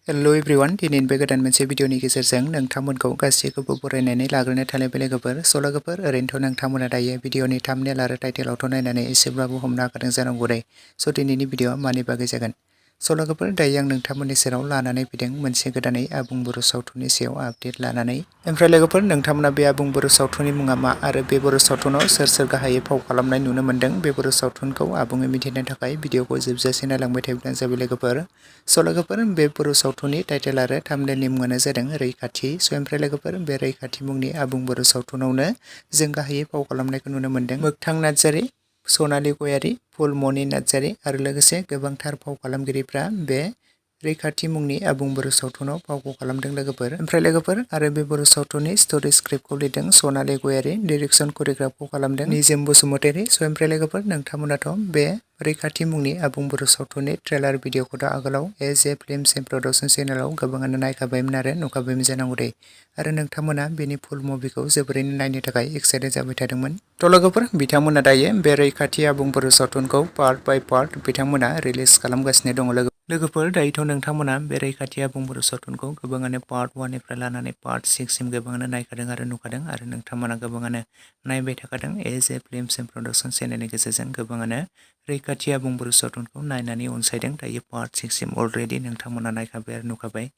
hello everyone दिनैनि बे गोदान मोनसे भिडिअनि गेजेरजों नोंथांमोनखौ गासैखौबो बरायनानै लाग्रोनो थानाय लोगोफोर लोगोफोर ओरैनोथ' नोंथांमोना दायो भिडिअनि थाम्बनेल आरो टाइटेलावथ' नायनानै एसेब्लाबो हमनो हाखादों जानांगौ दे दिनैनि भिडिअआ मानि बागै जागोन लोगोफोर दायो आं नोंथांमोननि सेराव लानानै फैदों मोनसे गोदानै आबुं बर' सावथुननि सायाव आपडेट लानानै ओमफ्राय लोगोफोर नोंथांमोना बे आबुं बर' सावथुननि मुङा मा आरो बे बर' सावथुनाव सोर सोर गाहायै फाव खालामनाय नुनो मोन्दों बे बर' सावथुनखौ आबुङै मिथिनो थाखाय भिडिअखौ जोबजासे नायलांबाय थायोब्लानो जाबाय लोगोफोर लोगोफोर बे बर' सावथुननि टाइटेल आरो थाम्बनेलनि मुङानो जादों रैखाथि ओमफ्राय लोगोफोर बे रैखाथि मुंनि आबुं बर' सावथुनावनो जों गाहायै फाव खालामनायखौ नुनो मोन्दों मोगथां नार्जारि, सनालि गयारि, फुलमणि नार्जारि आरो लोगोसे गोबांथार फाव खालामगिरिफ्रा बे रैखाथि मुंनि आबुं बर' सावथुनाव फावखौ खालामदों लोगोफोर ओमफ्राय लोगोफोर आरो बे बर' सावथुननि स्ट'रि स्क्रिप्टखौ लिरदों सनालि गयारि, डिरेक्सन करिय'ग्राफखौ खालामदों निजोम बसुमतारी ओमफ्राय लोगोफोर नोंथांमोनाथ' बे रैखाथि मुंनि आबुं बर' सावथुननि ट्रेलार भिडिअखौ दा आगोलाव एज ए फिल्म प्रडाक्सन चेनेलाव गोबाङानो नायखाबायमोन आरो नुखाबायमोन जानांगौ दे आरो नोंथांमोना बेनि फुल मुभिखौ जोबोरैनो नायनो थाखाय एक्साइटेड जाबाय थादोंमोन लोगोफोर बिथांमोना दायो बे रैखाथि आबुं बर' सावथुनखौ पार्ट बाय पार्ट बिथांमोना रिलिज खालामगासिनो दङ लोगोफोर दायोथ' नोंथांमोना बे रैखाथि आबुं बर' सावथुनखौ गोबाङानो पार्ट 1निफ्राय लानानै पार्ट 6सिम गोबाङानो नायखादों आरो नुखादों आरो नोंथांमोना गोबाङानो नायबाय थाखादों एज ए फिल्म प्रडाक्सन चेनेलनि गेजेरजों गोबाङानो रैखाथि आबुं बर' सावथुनखौ नायनानै अनसायदों दायो पार्ट 6सिम अलरेडि नोंथांमोना नायखाबाय आरो नुखाबाय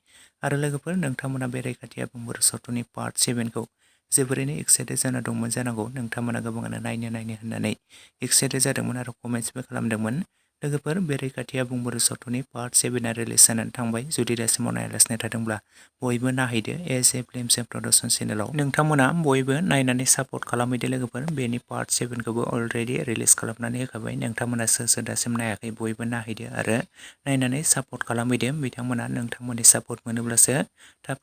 आरो लोगोफोर नोंथांमोना बे रैखाथि आबुं बर' सावथुननि पार्ट 7खौ जोबोरैनो एक्साइटेड जाना दंमोन जानांगौ नोंथांमोना गोबाङानो नायनो होननानै एक्साइटेड जादोंमोन आरो कमेन्ट्सबो खालामदोंमोन लोगोफोर बे रैखाथि आबुं बर' सावथुननि पार्ट 7आ रिलिज जानानै थांबाय जुदि दासिमाव नायालासिनो थादोंब्ला बयबो नायहैदो एज ए फिल्म प्रडाक्सन चेनेलाव नोंथांमोना बयबो नायनानै सापर्ट खालामहैदो लोगोफोर बेनि पार्ट 7खौबो अलरेडि रिलिज खालामनानै होखाबाय नोंथांमोना सोर दासिम नायाखै बयबो नायहैदो आरो नायनानै सापर्ट खालामहैदो बिथांमोना नोंथांमोननि सापर्ट मोनोब्लासो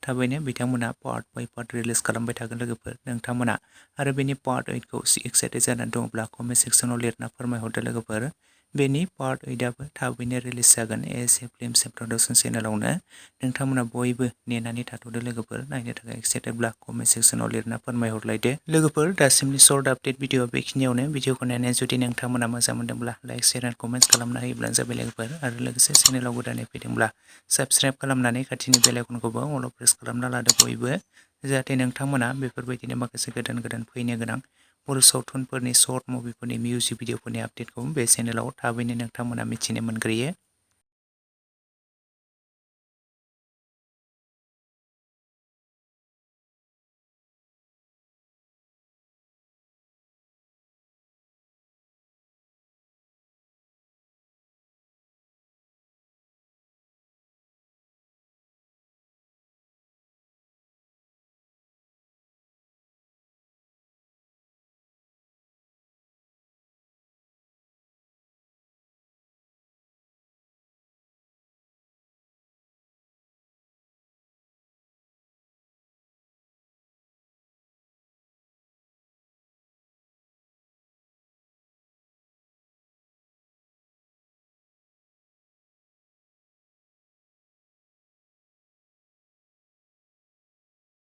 थाबैनो बिथांमोना पार्ट बाय पार्ट रिलिज खालामबाय थागोन लोगोफोर नोंथांमोना आरो बेनि पार्ट 8खौ एक्साइटेड जानानै दङब्ला कमेन्ट सेक्सनाव लिरना फोरमायहरदो लोगोफोर बेनि पार्ट 8आबो थाबैनो रिलिज जागोन एज ए फिल्म प्रडाक्सन चेनेलावनो नोंथांमोना बयबो नेनानै थाथ'दो लोगोफोर नायनो थाखाय एक्साइटेडब्ला कमेन्ट सेक्सनाव लिरना फोरमायहरलायदो लोगोफोर दासिमनि सर्ट आपडेट भिडिअ बेखिनियावनो भिडिअखौ नायनानै जुदि नोंथांमोना मोजां मोनदोंब्ला लाइक शेयार एन्ड कमेन्ट्स खालामना होयोब्लानो जाबाय लोगोफोर आरो लोगोसे चेनेलाव गोदानै फैदोंब्ला साबस्क्राइब खालामनानै खाथिनि बेल आइकनखौबो अल प्रेस खालामना लादो बयबो जाहाथे नोंथांमोना बेफोरबायदिनो माखासे गोदान फैनो गोनां बर' सावथुनफोरनि सर्ट मुभिफोरनि मिउजिक भिडिअफोरनि आपडेटखौ बे चेनेलाव थाबैनो नोंथांमोना मिथिनो मोनग्रोयो